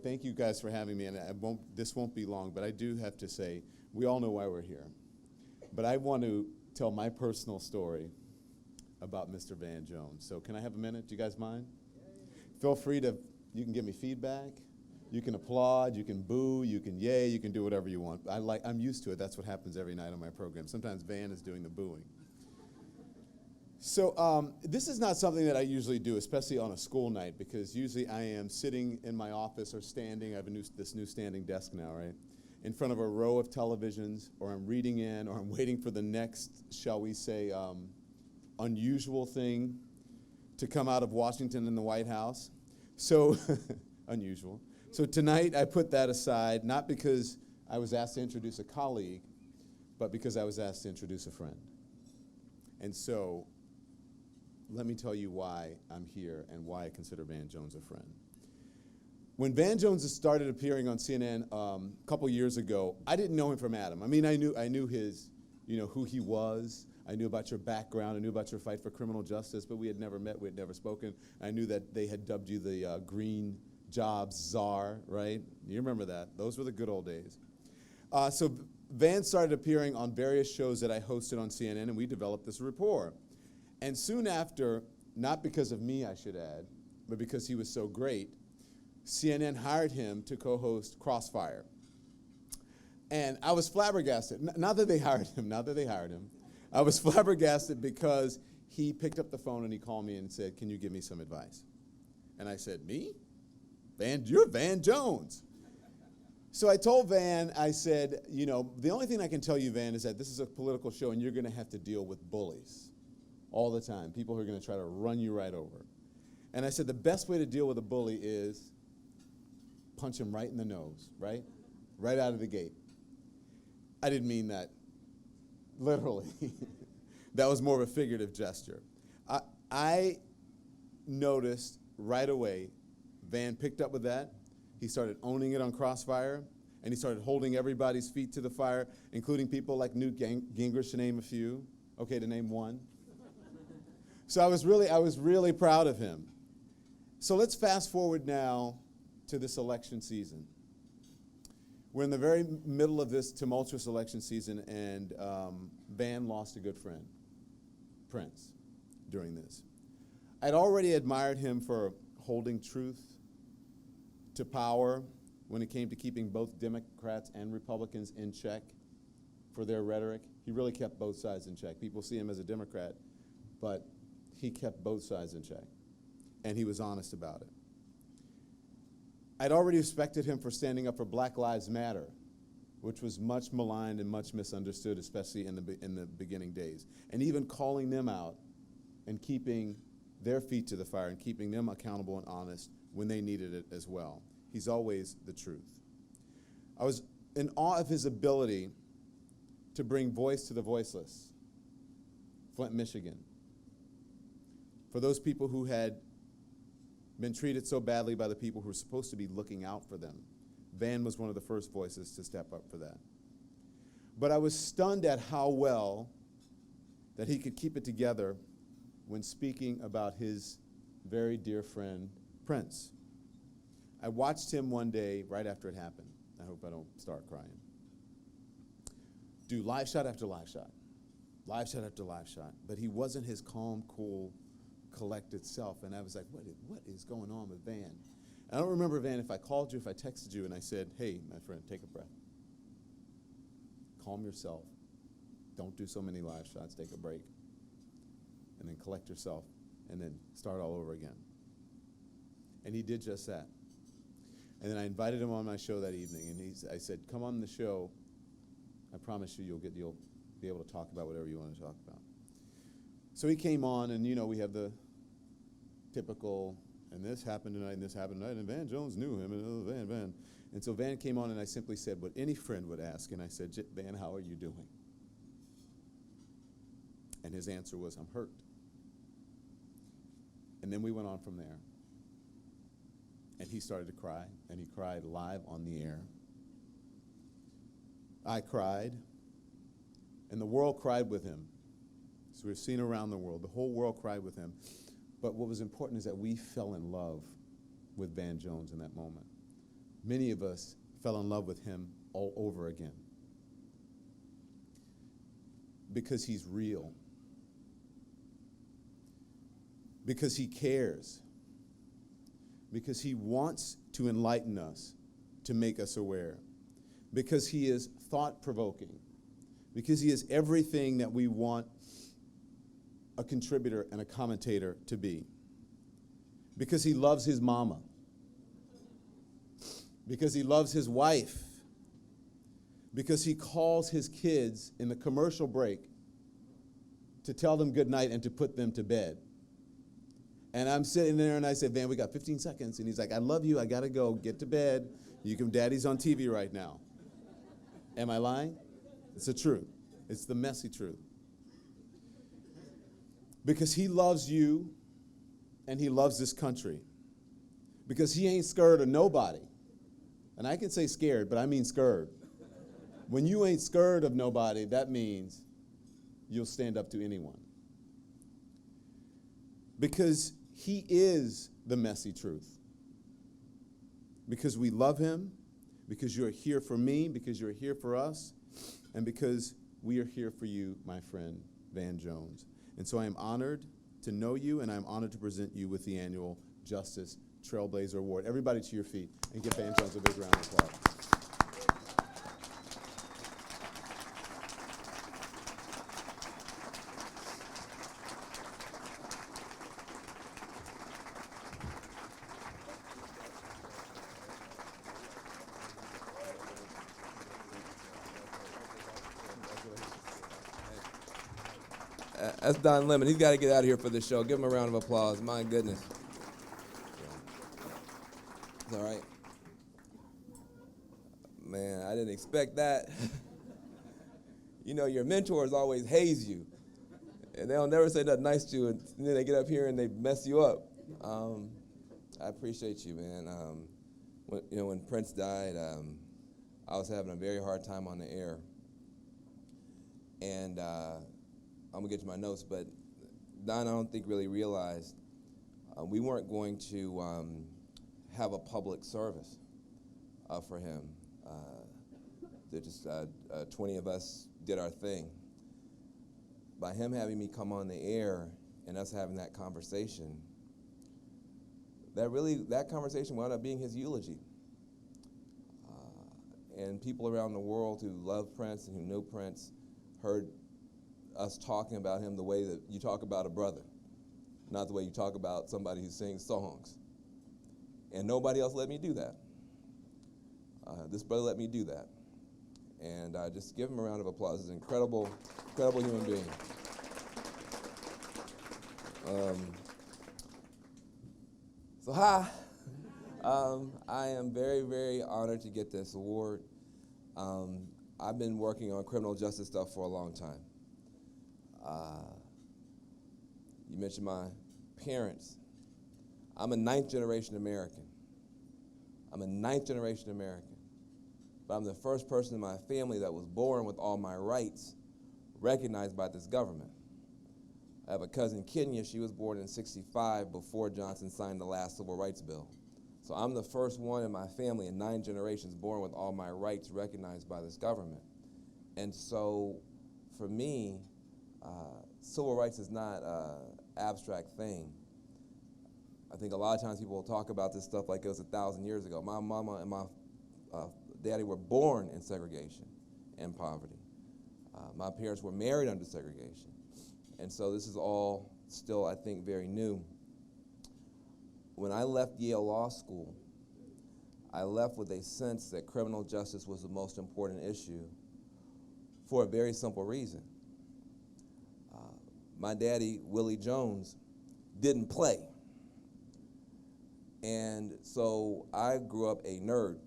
thank you guys for having me, and this won't be long, but I do have to say, we all know why we're here. But I want to tell my personal story about Mr. Van Jones. So can I have a minute? Do you guys mind? Feel free to, you can give me feedback, you can applaud, you can boo, you can yay, you can do whatever you want. I'm used to it. That's what happens every night on my program. Sometimes Van is doing the booing. So this is not something that I usually do, especially on a school night, because usually I am sitting in my office or standing. I have this new standing desk now, right? In front of a row of televisions, or I'm reading in, or I'm waiting for the next, shall we say, unusual thing to come out of Washington and the White House. So, unusual. So tonight I put that aside, not because I was asked to introduce a colleague, but because I was asked to introduce a friend. And so, let me tell you why I'm here and why I consider Van Jones a friend. When Van Jones started appearing on CNN a couple years ago, I didn't know him from Adam. I mean, I knew his, who he was. I knew about your background. I knew about your fight for criminal justice, but we had never met. We had never spoken. I knew that they had dubbed you the Green Jobs Czar, right? You remember that. Those were the good old days. So Van started appearing on various shows that I hosted on CNN, and we developed this rapport. And soon after, not because of me, I should add, but because he was so great, CNN hired him to co-host Crossfire. And I was flabbergasted. Not that they hired him, I was flabbergasted because he picked up the phone and he called me and said, "Can you give me some advice?" And I said, "Me? You're Van Jones." So I told Van, I said, the only thing I can tell you, Van, is that this is a political show and you're going to have to deal with bullies all the time, people who are going to try to run you right over. And I said the best way to deal with a bully is punch him right in the nose, right? Right out of the gate. I didn't mean that literally. That was more of a figurative gesture. I noticed right away, Van picked up with that. He started owning it on Crossfire, and he started holding everybody's feet to the fire, including people like Newt Gingrich, to name a few. Okay, to name one. So I was really proud of him. So let's fast forward now to this election season. We're in the very middle of this tumultuous election season, and Van lost a good friend, Prince, during this. I'd already admired him for holding truth to power when it came to keeping both Democrats and Republicans in check for their rhetoric. He really kept both sides in check. People see him as a Democrat, but he kept both sides in check, and he was honest about it. I'd already respected him for standing up for Black Lives Matter, which was much maligned and much misunderstood, especially in the beginning days, and even calling them out and keeping their feet to the fire and keeping them accountable and honest when they needed it as well. He's always the truth. I was in awe of his ability to bring voice to the voiceless. Flint, Michigan. For those people who had been treated so badly by the people who were supposed to be looking out for them, Van was one of the first voices to step up for that. But I was stunned at how well that he could keep it together when speaking about his very dear friend, Prince. I watched him one day right after it happened. I hope I don't start crying. Do live shot after live shot, live shot after live shot. But he wasn't his calm, cool, collected self. And I was like, what is going on with Van? I don't remember, Van, if I called you, if I texted you, and I said, "Hey, my friend, take a breath. Calm yourself. Don't do so many live shots. Take a break. And then collect yourself, and then start all over again." And he did just that. And then I invited him on my show that evening, and I said, "Come on the show. I promise you you'll be able to talk about whatever you want to talk about." So he came on, and we have the typical, and this happened tonight, and this happened tonight, and Van Jones knew him, and Van. And so Van came on, and I simply said what any friend would ask, and I said, "Van, how are you doing?" And his answer was, "I'm hurt." And then we went on from there. And he started to cry, and he cried live on the air. I cried, and the world cried with him. So we're seen around the world. The whole world cried with him. But what was important is that we fell in love with Van Jones in that moment. many of us fell in love with him all over again. Because he's real. Because he cares. Because he wants to enlighten us, to make us aware. Because he is thought-provoking. Because he is everything that we want a contributor and a commentator to be. Because he loves his mama. Because he loves his wife. Because he calls his kids in the commercial break to tell them good night and to put them to bed. And I'm sitting there and I said, Van, we got 15 seconds. And he's like, I love you, I gotta go, get to bed. Daddy's on TV right now. Am I lying? It's the truth. It's the messy truth. Because he loves you and he loves this country. Because he ain't scared of nobody. And I can say scared, but I mean scared. When you ain't scared of nobody, that means you'll stand up to anyone. Because he is the messy truth. Because we love him, because you're here for me, because you're here for us, and because we are here for you, my friend, Van Jones. And so I am honored to know you, and I'm honored to present you with the annual Justice Trailblazer Award. Everybody to your feet, and give Van Jones a big round of applause. That's Don Lemon. He's got to get out of here for the show. Give him a round of applause. My goodness. It's all right. Man, I didn't expect that. You know, your mentors always haze you. And they'll never say nothing nice to you, and then they get up here and they mess you up. I appreciate you, man. When Prince died, I was having a very hard time on the air. And I'm going to get to my notes, but Don, I don't think really realized we weren't going to have a public service for him. There just 20 of us did our thing. By him having me come on the air and us having that conversation, that conversation wound up being his eulogy. And people around the world who love Prince and who know Prince heard us talking about him the way that you talk about a brother, not the way you talk about somebody who sings songs. And nobody else let me do that. This brother let me do that. And just give him a round of applause. He's an incredible, incredible human being. So hi. I am very, very honored to get this award. I've been working on criminal justice stuff for a long time. You mentioned my parents. I'm a ninth generation American. But I'm the first person in my family that was born with all my rights recognized by this government. I have a cousin, Kenya. She was born in '65 before Johnson signed the last civil rights bill. So I'm the first one in my family in 9 generations born with all my rights recognized by this government. And so for me, civil rights is not an abstract thing. I think a lot of times people will talk about this stuff like it was 1,000 years ago. My mama and my daddy were born in segregation and poverty. My parents were married under segregation. And so this is all still, I think, very new. When I left Yale Law School, I left with a sense that criminal justice was the most important issue for a very simple reason. My daddy, Willie Jones, didn't play. And so I grew up a nerd.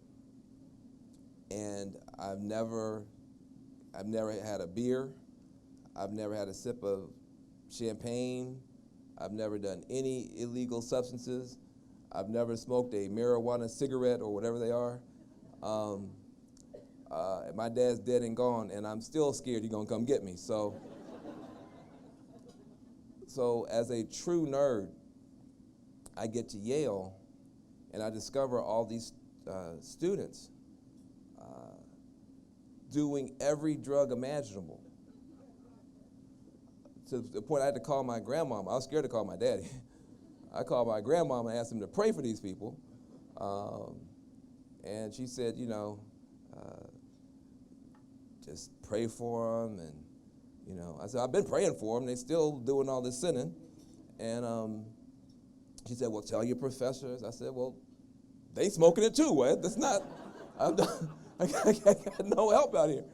And I've never had a beer. I've never had a sip of champagne. I've never done any illegal substances. I've never smoked a marijuana cigarette or whatever they are. My dad's dead and gone, and I'm still scared he's gonna come get me. So as a true nerd, I get to Yale, and I discover all these students doing every drug imaginable. To the point I had to call my grandmama. I was scared to call my daddy. I called my grandmama and asked him to pray for these people. And she said, just pray for them. And, I said, I've been praying for them. They're still doing all this sinning. And she said, well, tell your professors. I said, well, they smoking it too. What? That's not, I got no help out here.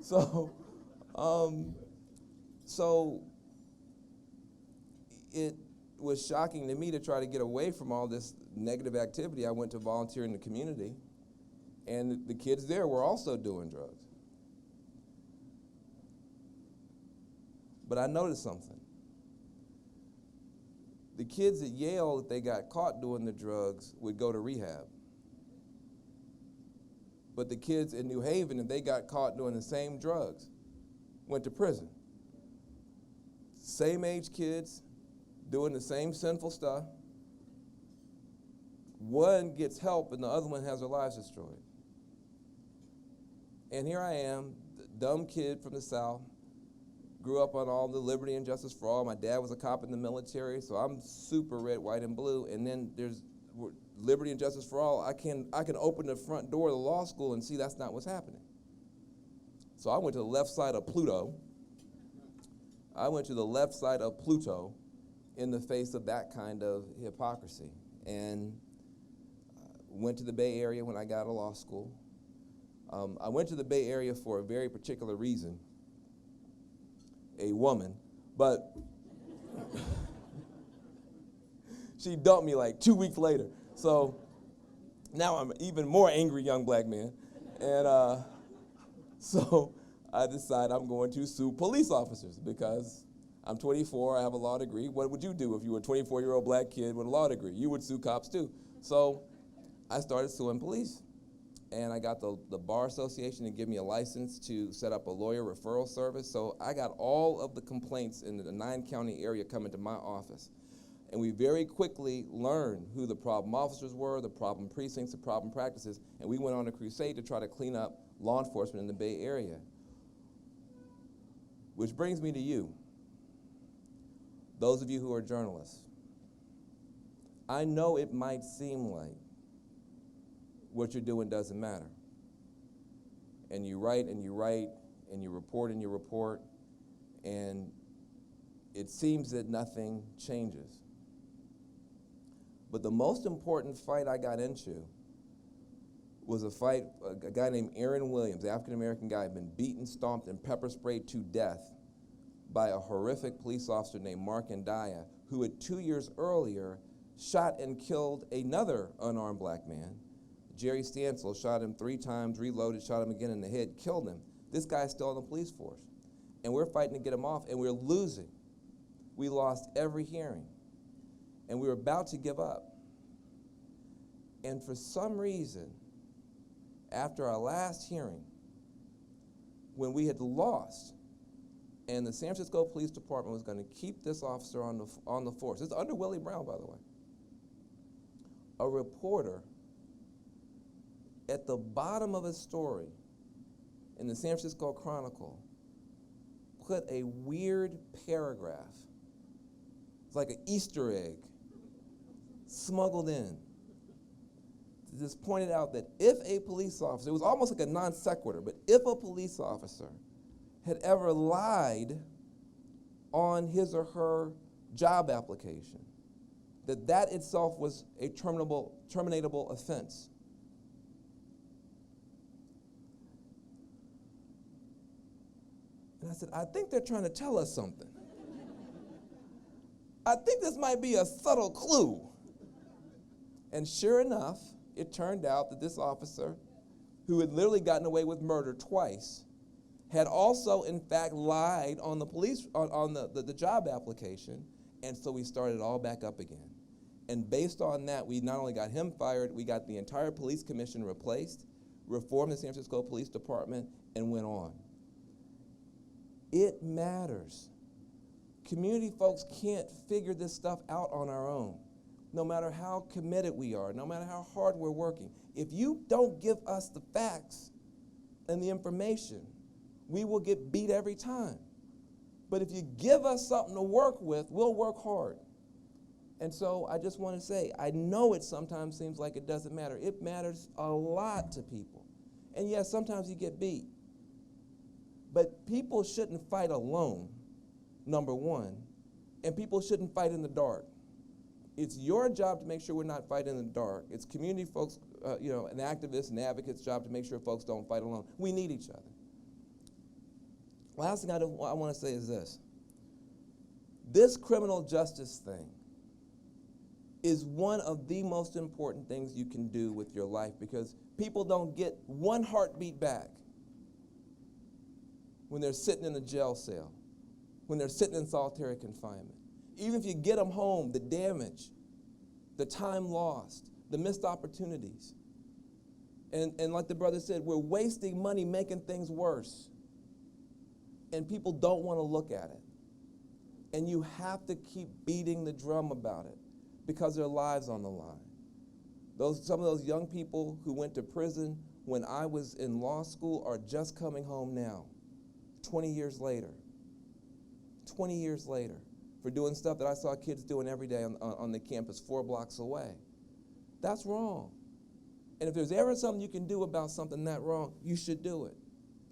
So it was shocking to me to try to get away from all this negative activity. I went to volunteer in the community, and the kids there were also doing drugs. But I noticed something. The kids at Yale, if they got caught doing the drugs, would go to rehab. But the kids in New Haven, if they got caught doing the same drugs, went to prison. Same age kids, doing the same sinful stuff. One gets help and the other one has their lives destroyed. And here I am, the dumb kid from the South, grew up on all the liberty and justice for all. My dad was a cop in the military, so I'm super red, white, and blue. And then there's liberty and justice for all. I can open the front door of the law school and see that's not what's happening. So I went to the left side of Pluto. In the face of that kind of hypocrisy. And went to the Bay Area when I got out of law school. I went to the Bay Area for a very particular reason, a woman, but she dumped me like 2 weeks later. So now I'm an even more angry young black man. And so I decided I'm going to sue police officers because I'm 24, I have a law degree. What would you do if you were a 24-year-old black kid with a law degree? You would sue cops too. So I started suing police. And I got the Bar Association to give me a license to set up a lawyer referral service. So I got all of the complaints in the 9-county area coming to my office. And we very quickly learned who the problem officers were, the problem precincts, the problem practices, and we went on a crusade to try to clean up law enforcement in the Bay Area. Which brings me to you. Those of you who are journalists, I know it might seem like what you're doing doesn't matter. And you write and you write and you report and you report, and it seems that nothing changes. But the most important fight I got into was a fight, a guy named Aaron Williams, African-American guy, had been beaten, stomped, and pepper sprayed to death by a horrific police officer named Mark Ndaya, who had 2 years earlier shot and killed another unarmed black man. Jerry Stansel shot him 3 times, reloaded, shot him again in the head, killed him. This guy's still in the police force. And we're fighting to get him off, and we're losing. We lost every hearing. And we were about to give up. And for some reason, after our last hearing, when we had lost, and the San Francisco Police Department was going to keep this officer on the force. It's under Willie Brown, by the way. A reporter at the bottom of a story in the San Francisco Chronicle put a weird paragraph. It's like an Easter egg smuggled in. Just pointed out that if a police officer, it was almost like a non sequitur, but if a police officer had ever lied on his or her job application, that itself was a terminatable offense. And I said, I think they're trying to tell us something. I think this might be a subtle clue. And sure enough, it turned out that this officer, who had literally gotten away with murder twice, had also, in fact, lied on the police on the job application, and so we started all back up again. And based on that, we not only got him fired, we got the entire police commission replaced, reformed the San Francisco Police Department, and went on. It matters. Community folks can't figure this stuff out on our own. no matter how committed we are, no matter how hard we're working, if you don't give us the facts and the information, we will get beat every time. But if you give us something to work with, we'll work hard. And so I just want to say, I know it sometimes seems like it doesn't matter. It matters a lot to people. And yes, sometimes you get beat. But people shouldn't fight alone, number one, and people shouldn't fight in the dark. It's your job to make sure we're not fighting in the dark. It's community folks, and activists and advocates' job to make sure folks don't fight alone. We need each other. Last thing I want to say is this. This criminal justice thing is one of the most important things you can do with your life, because people don't get one heartbeat back when they're sitting in a jail cell, when they're sitting in solitary confinement. Even if you get them home, the damage, the time lost, the missed opportunities. And like the brother said, we're wasting money making things worse. And people don't want to look at it. And you have to keep beating the drum about it because their lives on the line. Some of those young people who went to prison when I was in law school are just coming home now, 20 years later. 20 years later, for doing stuff that I saw kids doing every day on the campus 4 blocks away. That's wrong. And if there's ever something you can do about something that wrong, you should do it.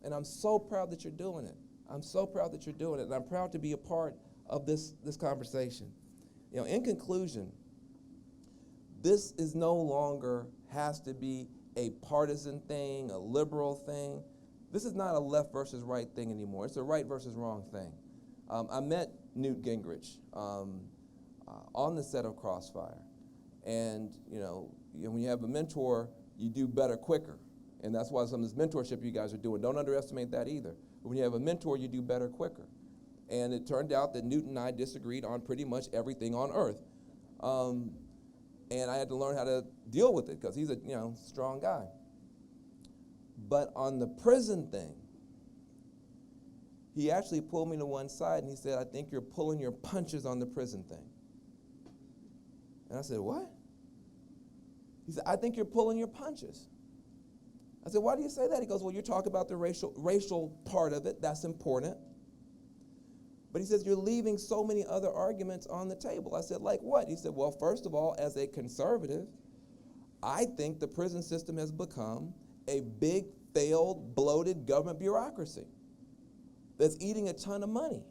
And I'm so proud that you're doing it. I'm so proud that you're doing it, and I'm proud to be a part of this conversation. In conclusion, this is no longer has to be a partisan thing, a liberal thing. This is not a left versus right thing anymore. It's a right versus wrong thing. I met Newt Gingrich on the set of Crossfire. And when you have a mentor, you do better quicker. And that's why some of this mentorship you guys are doing. Don't underestimate that either. But when you have a mentor, you do better quicker. And it turned out that Newt and I disagreed on pretty much everything on earth. And I had to learn how to deal with it because he's a strong guy. But on the prison thing, he actually pulled me to one side and he said, I think you're pulling your punches on the prison thing. And I said, what? He said, I think you're pulling your punches. I said, why do you say that? He goes, well, you're talking about the racial part of it. That's important. But he says, you're leaving so many other arguments on the table. I said, like what? He said, well, first of all, as a conservative, I think the prison system has become a big, failed, bloated government bureaucracy that's eating a ton of money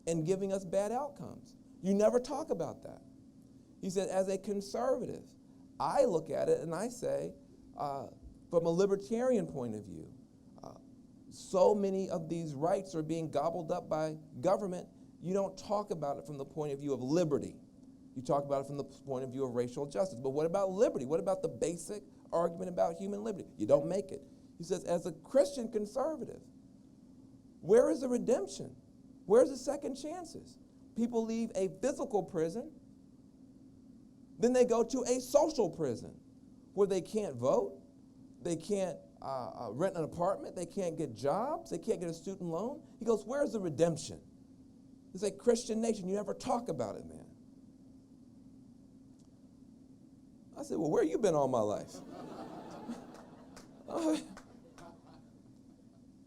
and giving us bad outcomes. You never talk about that. He said, as a conservative, I look at it and I say, from a libertarian point of view, so many of these rights are being gobbled up by government. You don't talk about it from the point of view of liberty. You talk about it from the point of view of racial justice. But what about liberty? What about the basic argument about human liberty? You don't make it. He says, as a Christian conservative, where is the redemption? Where's the second chances? People leave a physical prison, then they go to a social prison where they can't vote, they can't rent an apartment, they can't get jobs, they can't get a student loan. He goes, where's the redemption? It's a Christian nation. You never talk about it, man. I said, well, where you been all my life?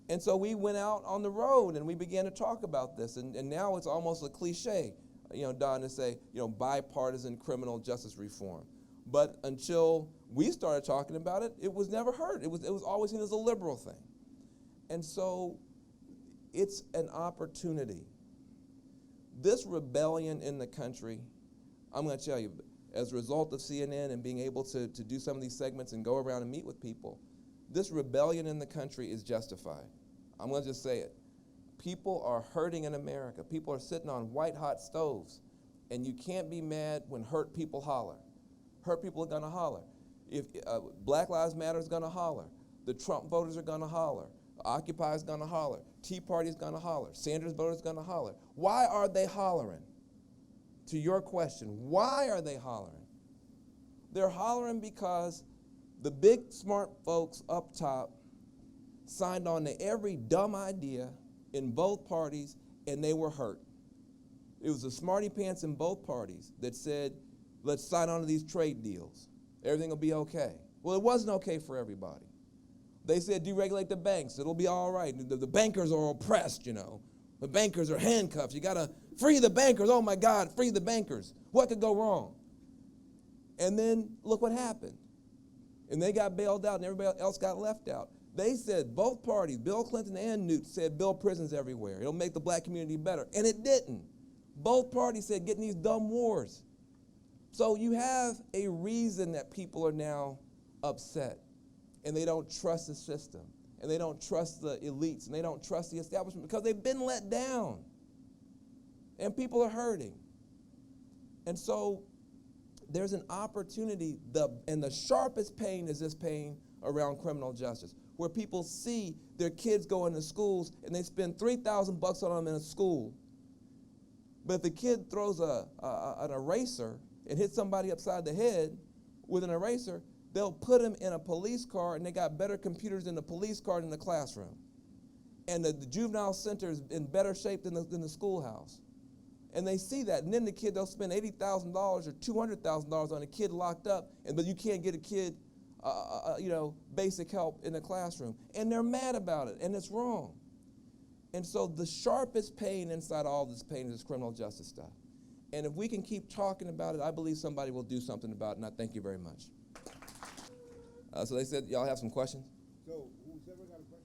And so we went out on the road and we began to talk about this. And now it's almost a cliche, Don, to say, bipartisan criminal justice reform. But until we started talking about it, it was never heard. It was always seen as a liberal thing. And so it's an opportunity. This rebellion in the country, I'm going to tell you, as a result of CNN and being able to do some of these segments and go around and meet with people, this rebellion in the country is justified. I'm going to just say it. People are hurting in America. People are sitting on white-hot stoves, and you can't be mad when hurt people holler. Hurt people are going to holler. If Black Lives Matter is going to holler, the Trump voters are going to holler, Occupy is going to holler, Tea Party is going to holler, Sanders voters are going to holler. Why are they hollering? To your question, why are they hollering? They're hollering because the big smart folks up top signed on to every dumb idea in both parties, and they were hurt. It was the smarty pants in both parties that said, Let's sign on to these trade deals. Everything will be okay. Well, it wasn't okay for everybody. They said deregulate the banks. It'll be all right. The bankers are oppressed, you know. The bankers are handcuffed. You got to free the bankers. Oh, my God, free the bankers. What could go wrong? And then look what happened. And they got bailed out and everybody else got left out. They said, both parties, Bill Clinton and Newt, said build prisons everywhere. It'll make the black community better. And it didn't. Both parties said get in these dumb wars. So you have a reason that people are now upset. And they don't trust the system. And they don't trust the elites. And they don't trust the establishment because they've been let down. And people are hurting. And so there's an opportunity, and the sharpest pain is this pain around criminal justice, where people see their kids go into schools and they spend $3,000 on them in a school. But if the kid throws an eraser and hits somebody upside the head with an eraser, they'll put him in a police car, and they got better computers in the police car than the classroom. And the juvenile center is in better shape than the schoolhouse. And they see that, and then the kid, they'll spend $80,000 or $200,000 on a kid locked up, but you can't get a kid, basic help in the classroom. And they're mad about it, and it's wrong. And so the sharpest pain inside all this pain is this criminal justice stuff. And if we can keep talking about it, I believe somebody will do something about it, and I thank you very much. So they said, y'all have some questions? So who's ever got a question?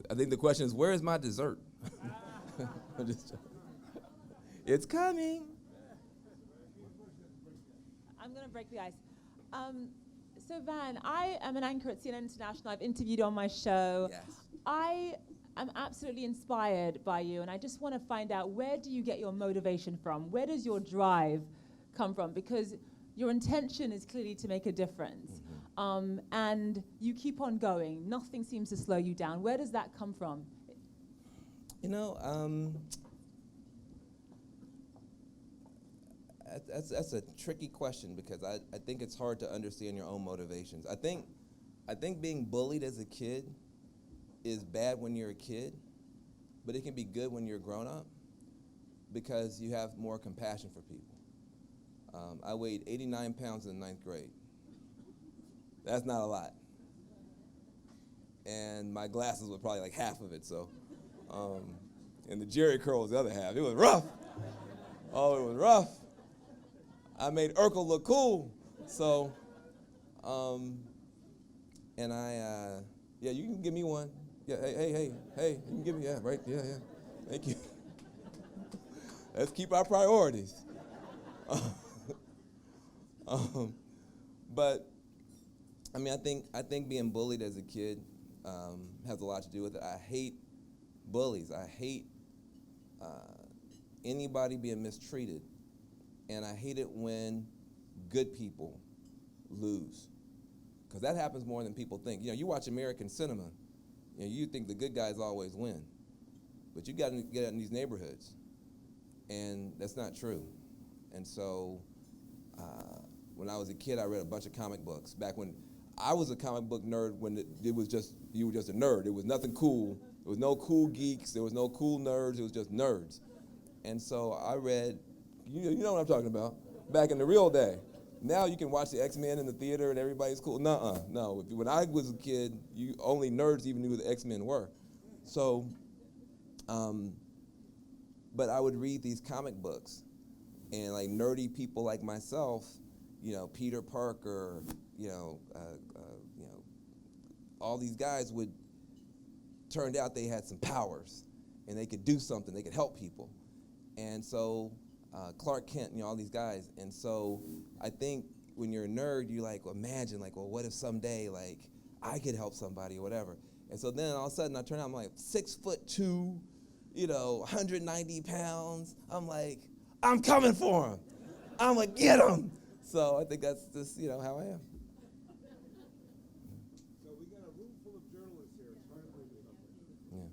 I think the question is, where is my dessert? I'm just joking. It's coming. I'm going to break the ice. So Van, I am an anchor at CNN International. I've interviewed on my show. Yes. I am absolutely inspired by you, and I just want to find out, where do you get your motivation from? Where does your drive come from? Because your intention is clearly to make a difference. Mm-hmm. And you keep on going. Nothing seems to slow you down. Where does that come from? You know, that's a tricky question, because I think it's hard to understand your own motivations. I think being bullied as a kid is bad when you're a kid, but it can be good when you're grown up, because you have more compassion for people. I weighed 89 pounds in the 9th grade. That's not a lot. And my glasses were probably like half of it, so. And the Jerry curl was the other half. It was rough. Oh, it was rough. I made Urkel look cool. So, and yeah, you can give me one. Yeah, hey, you can give me, yeah, right, yeah. Thank you. Let's keep our priorities. But, I mean, I think being bullied as a kid has a lot to do with it. I hate bullies. I hate anybody being mistreated. And I hate it when good people lose, because that happens more than people think. You know, you watch American cinema, you think the good guys always win, but you got to get out in these neighborhoods, and that's not true. And so when I was a kid, I read a bunch of comic books. Back when I was a comic book nerd, when it was just, you were just a nerd. There was nothing cool. There was no cool geeks. There was no cool nerds. It was just nerds. And so I read, you know what I'm talking about, back in the real day. Now you can watch the X-Men in the theater and everybody's cool. No. When I was a kid, only nerds even knew who the X-Men were. So, but I would read these comic books, and like nerdy people like myself, Peter Parker, all these guys turned out they had some powers, and they could do something, they could help people. And so Clark Kent, all these guys. And so I think when you're a nerd, you imagine, what if someday, I could help somebody or whatever. And so then all of a sudden I turn out, I'm 6'2", 190 pounds. I'm I'm coming for him. I'm get him. So I think that's just, how I am. So we got a room full of journalists here. It's hard to believe something. Yeah.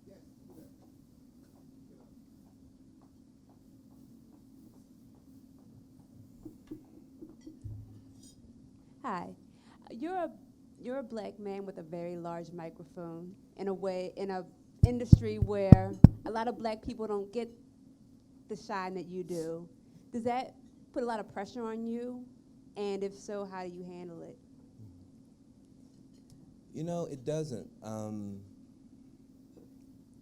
Yes, do that. Hi, you're a black man with a very large microphone in a industry where a lot of black people don't get the shine that you do. Does that put a lot of pressure on you? And if so, how do you handle it? You know, it doesn't.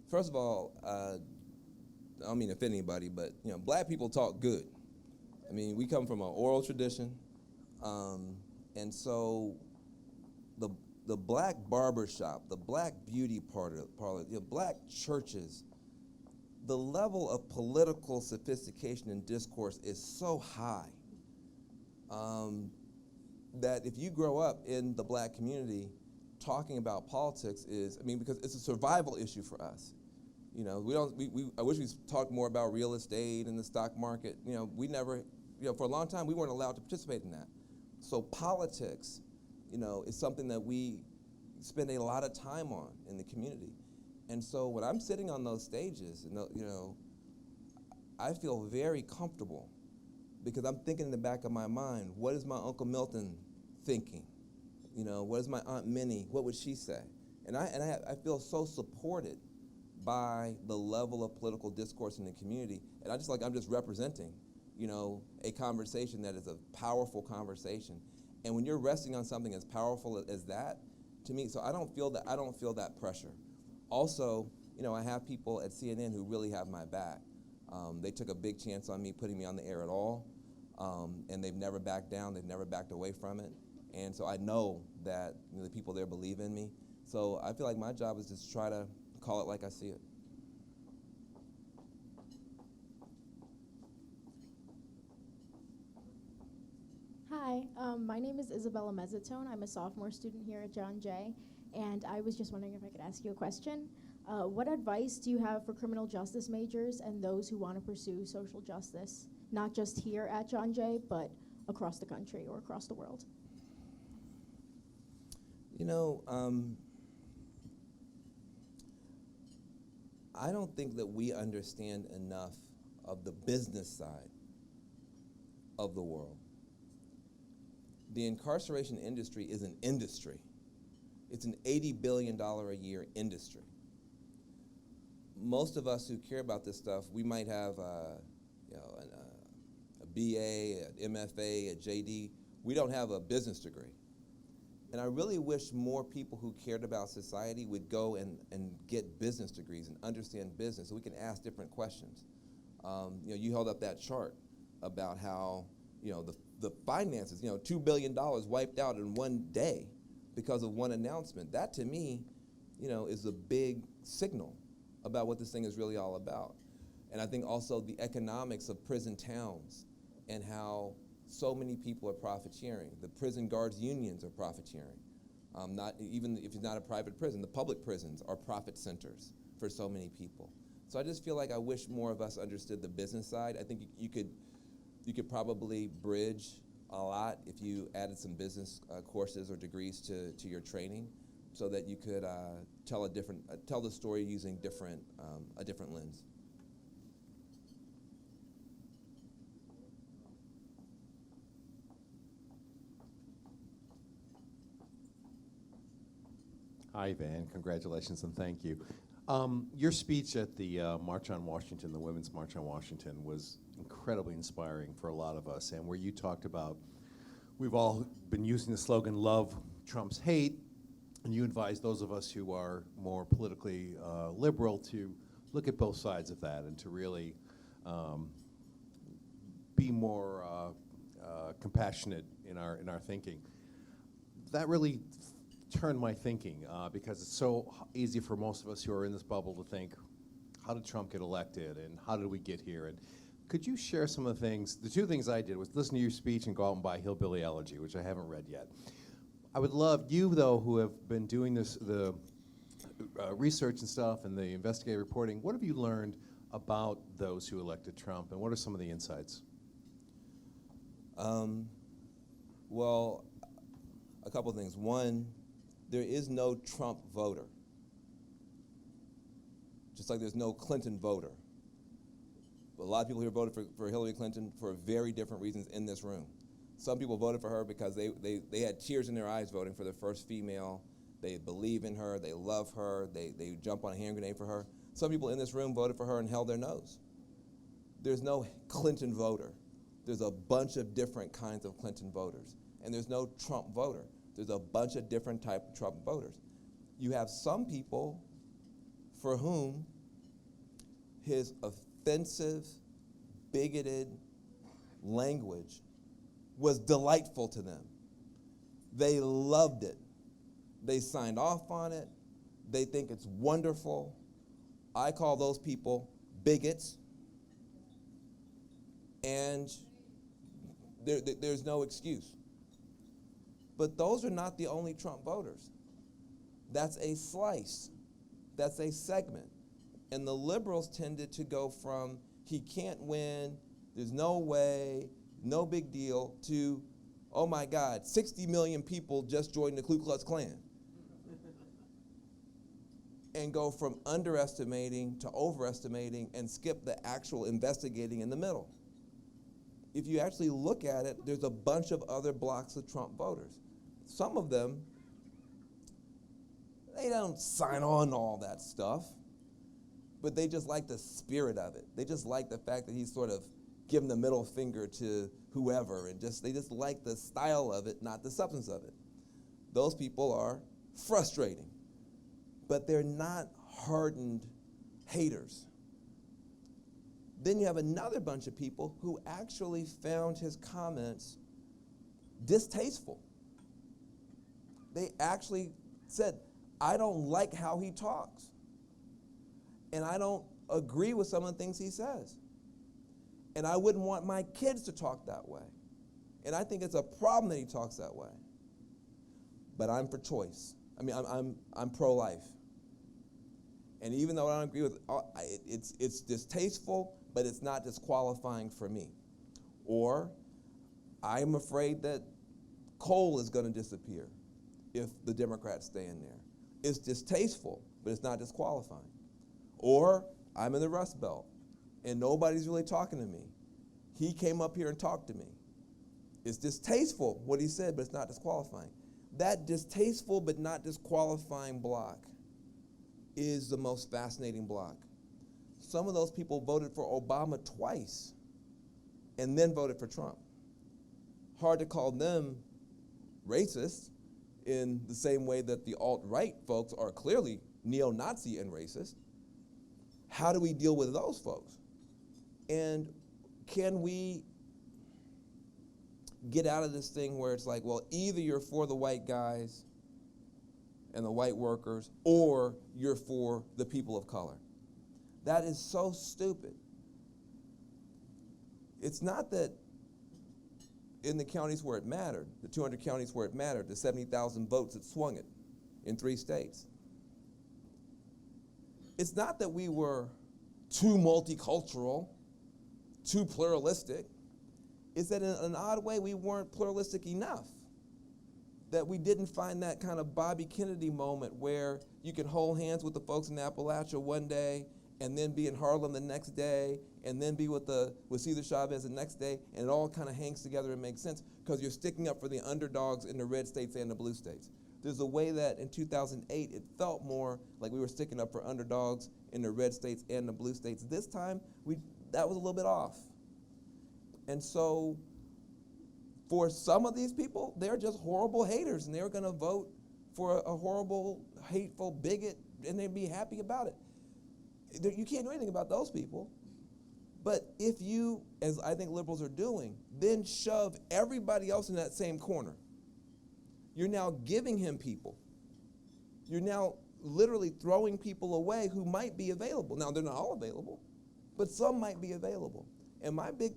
First of all, I don't mean to offend anybody, but you know, black people talk good. I mean, we come from an oral tradition, and so the black barbershop, the black beauty parlor, the black churches, the level of political sophistication and discourse is so high that if you grow up in the black community, talking about politics is, I mean, because it's a survival issue for us. You know, I wish we talked more about real estate and the stock market. You know, we never, you know, for a long time we weren't allowed to participate in that. So politics, you know, is something that we spend a lot of time on in the community. And so when I'm sitting on those stages, you know, I feel very comfortable because I'm thinking in the back of my mind, what is my Uncle Milton thinking? You know, what is my Aunt Minnie, what would she say? And I feel so supported by the level of political discourse in the community. And I'm just representing, you know, a conversation that is a powerful conversation. And when you're resting on something as powerful as that, to me, so I don't feel that pressure. Also, you know, I have people at CNN who really have my back. They took a big chance on me putting me on the air at all, and they've never backed down, they've never backed away from it. And so I know that, you know, the people there believe in me. So I feel like my job is just try to call it like I see it. Hi, my name is Isabella Mezzatone. I'm a sophomore student here at John Jay, and I was just wondering if I could ask you a question. What advice do you have for criminal justice majors and those who want to pursue social justice, not just here at John Jay, but across the country or across the world? You know, I don't think that we understand enough of the business side of the world. The incarceration industry is an industry. It's an $80 billion a year industry. Most of us who care about this stuff, we might have a BA, an MFA, a JD. We don't have a business degree. And I really wish more people who cared about society would go and get business degrees and understand business so we can ask different questions. You know, you held up that chart about how, you know, the finances, you know, $2 billion wiped out in one day because of one announcement. That to me, you know, is a big signal about what this thing is really all about. And I think also the economics of prison towns and how so many people are profiteering. The prison guards unions are profiteering. Not even if it's not a private prison, the public prisons are profit centers for so many people. So I just feel like I wish more of us understood the business side. I think you could probably bridge a lot if you added some business courses or degrees to your training, so that you could tell the story using a different lens. Hi, Van. Congratulations and thank you. Your speech at the March on Washington, the Women's March on Washington, was incredibly inspiring for a lot of us, and where you talked about, we've all been using the slogan, love Trump's hate, and you advised those of us who are more politically liberal to look at both sides of that and to really be more compassionate in our thinking. That really turned my thinking because it's so easy for most of us who are in this bubble to think, how did Trump get elected and how did we get here? And could you share some of the things? The two things I did was listen to your speech and go out and buy Hillbilly Elegy, which I haven't read yet. I would love you, though, who have been doing the research and stuff and the investigative reporting, what have you learned about those who elected Trump, and what are some of the insights? Well, a couple of things. One, there is no Trump voter, just like there's no Clinton voter. A lot of people here voted for Hillary Clinton for very different reasons in this room. Some people voted for her because they had tears in their eyes voting for the first female. They believe in her, they love her, they jump on a hand grenade for her. Some people in this room voted for her and held their nose. There's no Clinton voter. There's a bunch of different kinds of Clinton voters. And there's no Trump voter. There's a bunch of different type of Trump voters. You have some people for whom his offensive, bigoted language was delightful to them. They loved it. They signed off on it. They think it's wonderful. I call those people bigots. And there's no excuse. But those are not the only Trump voters. That's a slice. That's a segment. And the liberals tended to go from he can't win, there's no way, no big deal, to, oh my God, 60 million people just joined the Ku Klux Klan. And go from underestimating to overestimating and skip the actual investigating in the middle. If you actually look at it, there's a bunch of other blocks of Trump voters. Some of them, they don't sign on to all that stuff, but they just like the spirit of it. They just like the fact that he's sort of giving the middle finger to whoever, and they just like the style of it, not the substance of it. Those people are frustrating, but they're not hardened haters. Then you have another bunch of people who actually found his comments distasteful. They actually said, I don't like how he talks. And I don't agree with some of the things he says. And I wouldn't want my kids to talk that way. And I think it's a problem that he talks that way. But I'm for choice. I mean, I'm pro-life. And even though I don't agree with it's distasteful, but it's not disqualifying for me. Or I'm afraid that coal is going to disappear if the Democrats stay in there. It's distasteful, but it's not disqualifying. Or I'm in the Rust Belt, and nobody's really talking to me. He came up here and talked to me. It's distasteful what he said, but it's not disqualifying. That distasteful but not disqualifying block is the most fascinating block. Some of those people voted for Obama twice and then voted for Trump. Hard to call them racist in the same way that the alt-right folks are clearly neo-Nazi and racist. How do we deal with those folks? And can we get out of this thing where it's like, well, either you're for the white guys and the white workers, or you're for the people of color? That is so stupid. It's not that in the counties where it mattered, the 200 counties where it mattered, the 70,000 votes that swung it in 3 states. It's not that we were too multicultural, too pluralistic. It's that in an odd way we weren't pluralistic enough, that we didn't find that kind of Bobby Kennedy moment where you can hold hands with the folks in Appalachia one day and then be in Harlem the next day and then be with Cesar Chavez the next day, and it all kind of hangs together and makes sense because you're sticking up for the underdogs in the red states and the blue states. There's a way that in 2008 it felt more like we were sticking up for underdogs in the red states and the blue states. This time, that was a little bit off. And so for some of these people, they're just horrible haters, and they're going to vote for a horrible, hateful bigot, and they'd be happy about it. You can't do anything about those people. But if you, as I think liberals are doing, then shove everybody else in that same corner, you're now giving him people. You're now literally throwing people away who might be available. Now, they're not all available, but some might be available. And my big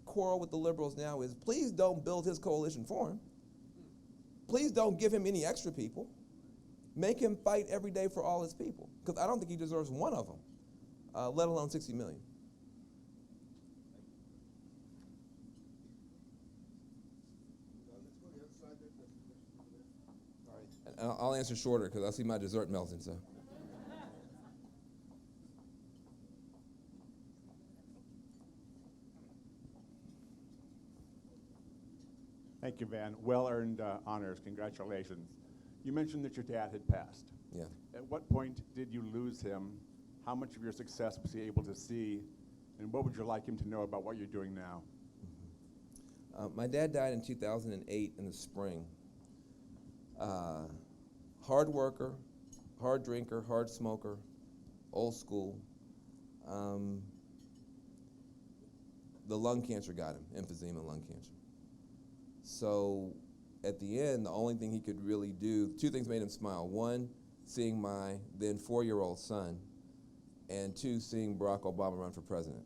quarrel with the liberals now is, please don't build his coalition for him. Please don't give him any extra people. Make him fight every day for all his people, because I don't think he deserves one of them, let alone 60 million. Let's go to the other side there. All right. And I'll answer shorter because I see my dessert melting. So. Thank you, Van. Well-earned honors. Congratulations. You mentioned that your dad had passed. Yeah. At what point did you lose him? How much of your success was he able to see? And what would you like him to know about what you're doing now? My dad died in 2008 in the spring. Hard worker, hard drinker, hard smoker, old school. The lung cancer got him, emphysema lung cancer. So at the end, the only thing he could really do, two things made him smile. One, seeing my then 4-year-old son, and two, seeing Barack Obama run for president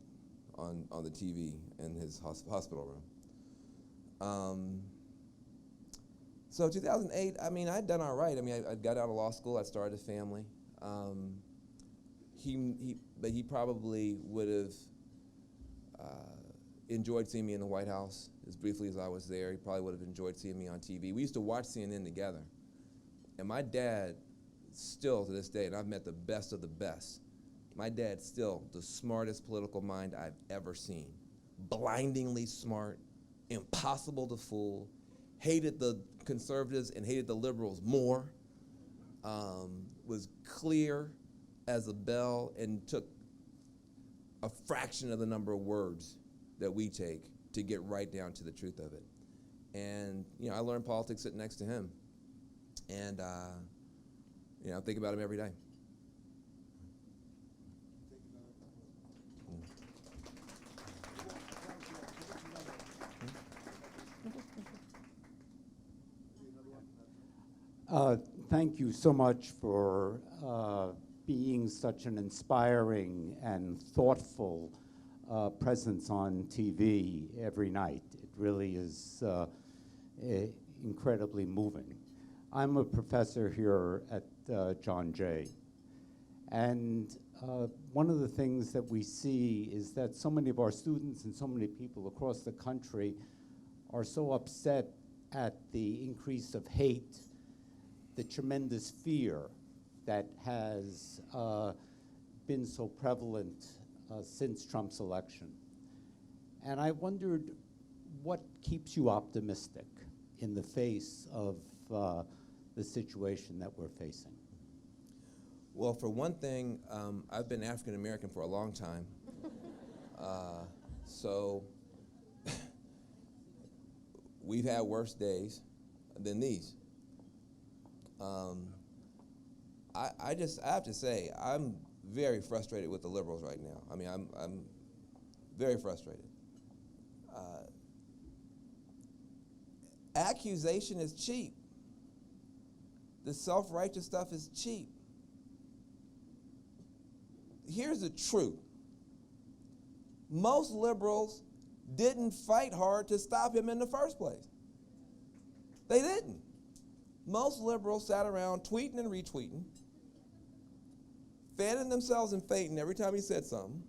on the TV in his hospital room. So 2008, I mean, I'd done all right. I mean, I got out of law school, I started a family. But he probably would have enjoyed seeing me in the White House as briefly as I was there. He probably would have enjoyed seeing me on TV. We used to watch CNN together. And my dad, still to this day, and I've met the best of the best, my dad's still the smartest political mind I've ever seen. Blindingly smart, impossible to fool, hated the conservatives and hated the liberals more, was clear as a bell and took a fraction of the number of words that we take to get right down to the truth of it. And, you know, I learned politics sitting next to him. And, you know, I think about him every day. Thank you so much for being such an inspiring and thoughtful presence on TV every night. It really is incredibly moving. I'm a professor here at John Jay, and one of the things that we see is that so many of our students and so many people across the country are so upset at the increase of hate, the tremendous fear that has been so prevalent since Trump's election. And I wondered what keeps you optimistic in the face of the situation that we're facing? Well, for one thing, I've been African American for a long time. So we've had worse days than these. I have to say, I'm very frustrated with the liberals right now. I mean, I'm very frustrated. Accusation is cheap. The self-righteous stuff is cheap. Here's the truth. Most liberals didn't fight hard to stop him in the first place. They didn't. Most liberals sat around tweeting and retweeting, fanning themselves and fainting every time he said something,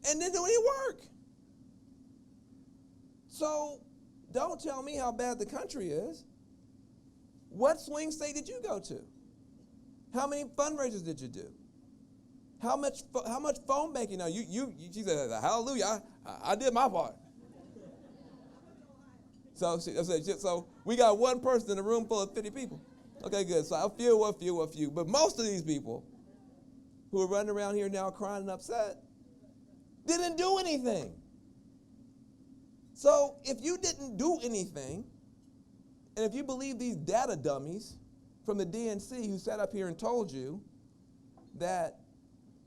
and didn't do any work. So don't tell me how bad the country is. What swing state did you go to? How many fundraisers did you do? How much phone banking? Now she said, hallelujah, I did my part. So we got one person in a room full of 50 people. Okay, good. So a few. But most of these people who are running around here now crying and upset didn't do anything. So if you didn't do anything, and if you believe these data dummies from the DNC who sat up here and told you that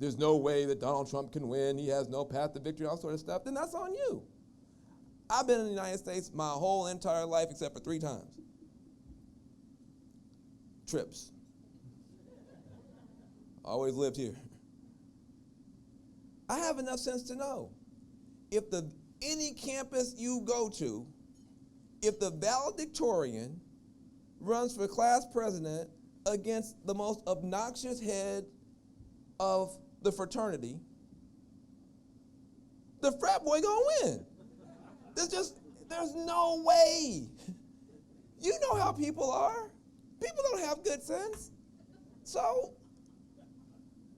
there's no way that Donald Trump can win, he has no path to victory, all sort of stuff, then that's on you. I've been in the United States my whole entire life except for 3 times. Trips. Always lived here. I have enough sense to know if any campus you go to, if the valedictorian runs for class president against the most obnoxious head of the fraternity, the frat boy gonna win. There's no way. You know how people are. People don't have good sense. So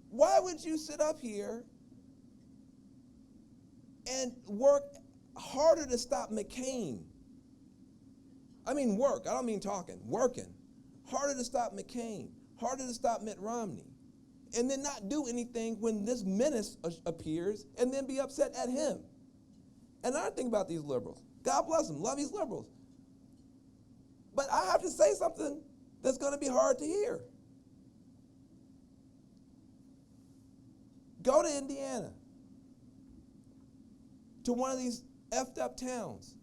why would you sit up here and work harder to stop McCain. I mean work, I don't mean talking, working. Harder to stop McCain, harder to stop Mitt Romney, and then not do anything when this menace appears and then be upset at him. And I think about these liberals. God bless them, love these liberals. But I have to say something that's going to be hard to hear. Go to Indiana, to one of these effed up towns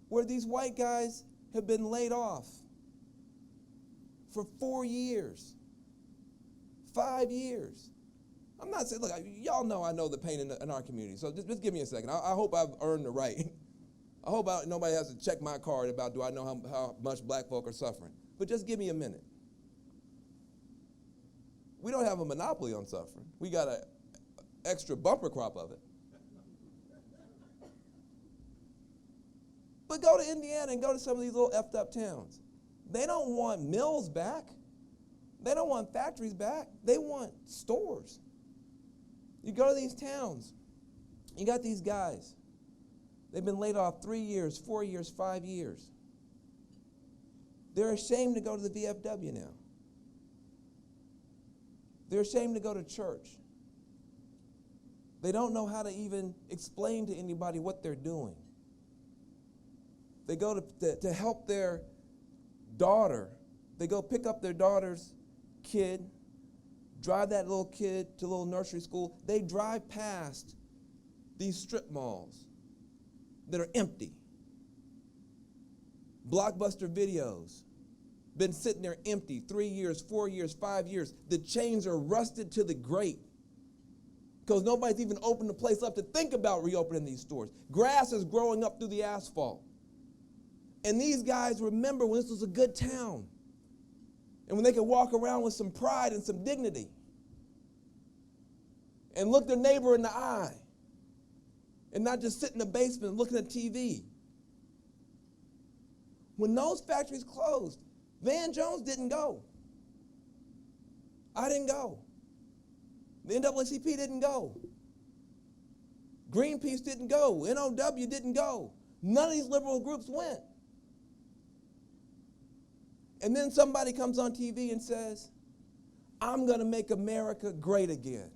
where these white guys have been laid off for 4 years, 5 years. I'm not saying, look, y'all know I know the pain in our community, so just give me a second. I hope I've earned the right. I hope nobody has to check my card about do I know how much black folk are suffering. But just give me a minute. We don't have a monopoly on suffering. We got an extra bumper crop of it. But go to Indiana and go to some of these little effed up towns. They don't want mills back. They don't want factories back. They want stores. You go to these towns, you got these guys. They've been laid off 3 years, 4 years, 5 years. They're ashamed to go to the VFW now. They're ashamed to go to church. They don't know how to even explain to anybody what they're doing. They go to help their daughter. They go pick up their daughter's kid, drive that little kid to a little nursery school. They drive past these strip malls that are empty. Blockbuster Videos, been sitting there empty 3 years, 4 years, 5 years. The chains are rusted to the grate because nobody's even opened the place up to think about reopening these stores. Grass is growing up through the asphalt. And these guys remember when this was a good town and when they could walk around with some pride and some dignity and look their neighbor in the eye and not just sit in the basement looking at TV. When those factories closed, Van Jones didn't go. I didn't go. The NAACP didn't go. Greenpeace didn't go. NOW didn't go. None of these liberal groups went. And then somebody comes on TV and says, I'm going to make America great again.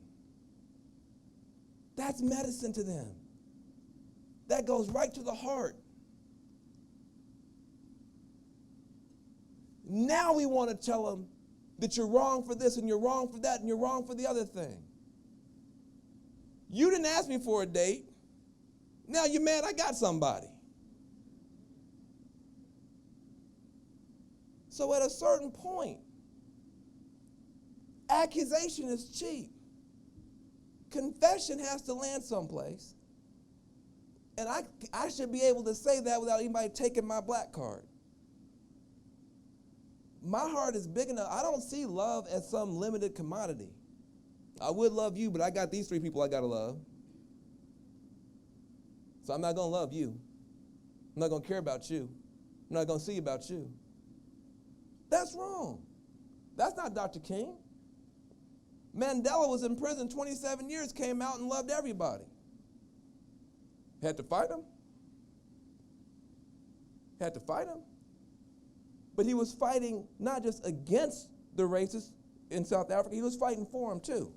That's medicine to them. That goes right to the heart. Now we want to tell them that you're wrong for this and you're wrong for that and you're wrong for the other thing. You didn't ask me for a date. Now you're mad I got somebody. So at a certain point, accusation is cheap. Confession has to land someplace. And I should be able to say that without anybody taking my black card. My heart is big enough. I don't see love as some limited commodity. I would love you, but I got these 3 people I got to love. So I'm not going to love you. I'm not going to care about you. I'm not going to see about you. That's wrong. That's not Dr. King. Mandela was in prison 27 years, came out and loved everybody. Had to fight him. Had to fight him. But he was fighting not just against the racists in South Africa, he was fighting for them too.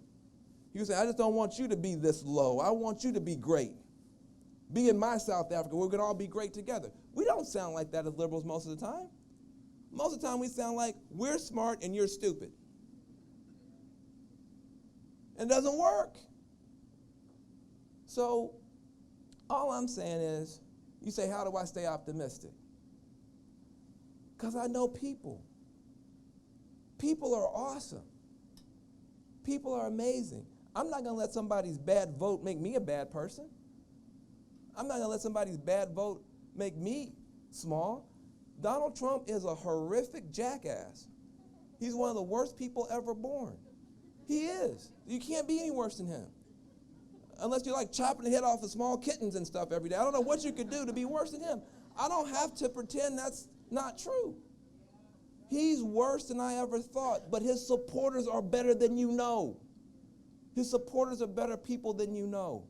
He was saying, I just don't want you to be this low. I want you to be great. Be in my South Africa, we're going to all be great together. We don't sound like that as liberals most of the time. Most of the time we sound like we're smart and you're stupid. And it doesn't work. So all I'm saying is, you say, how do I stay optimistic? Because I know people. People are awesome. People are amazing. I'm not going to let somebody's bad vote make me a bad person. I'm not going to let somebody's bad vote make me small. Donald Trump is a horrific jackass. He's one of the worst people ever born. He is. You can't be any worse than him. Unless you're like chopping the head off of small kittens and stuff every day. I don't know what you could do to be worse than him. I don't have to pretend that's not true. He's worse than I ever thought, but his supporters are better than you know. His supporters are better people than you know.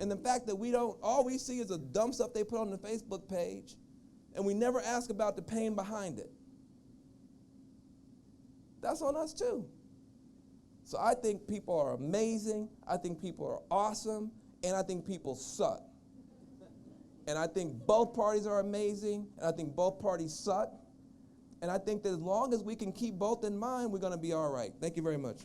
And the fact that all we see is the dumb stuff they put on the Facebook page, and we never ask about the pain behind it. That's on us too. So I think people are amazing, I think people are awesome, and I think people suck. And I think both parties are amazing, and I think both parties suck. And I think that as long as we can keep both in mind, we're going to be all right. Thank you very much.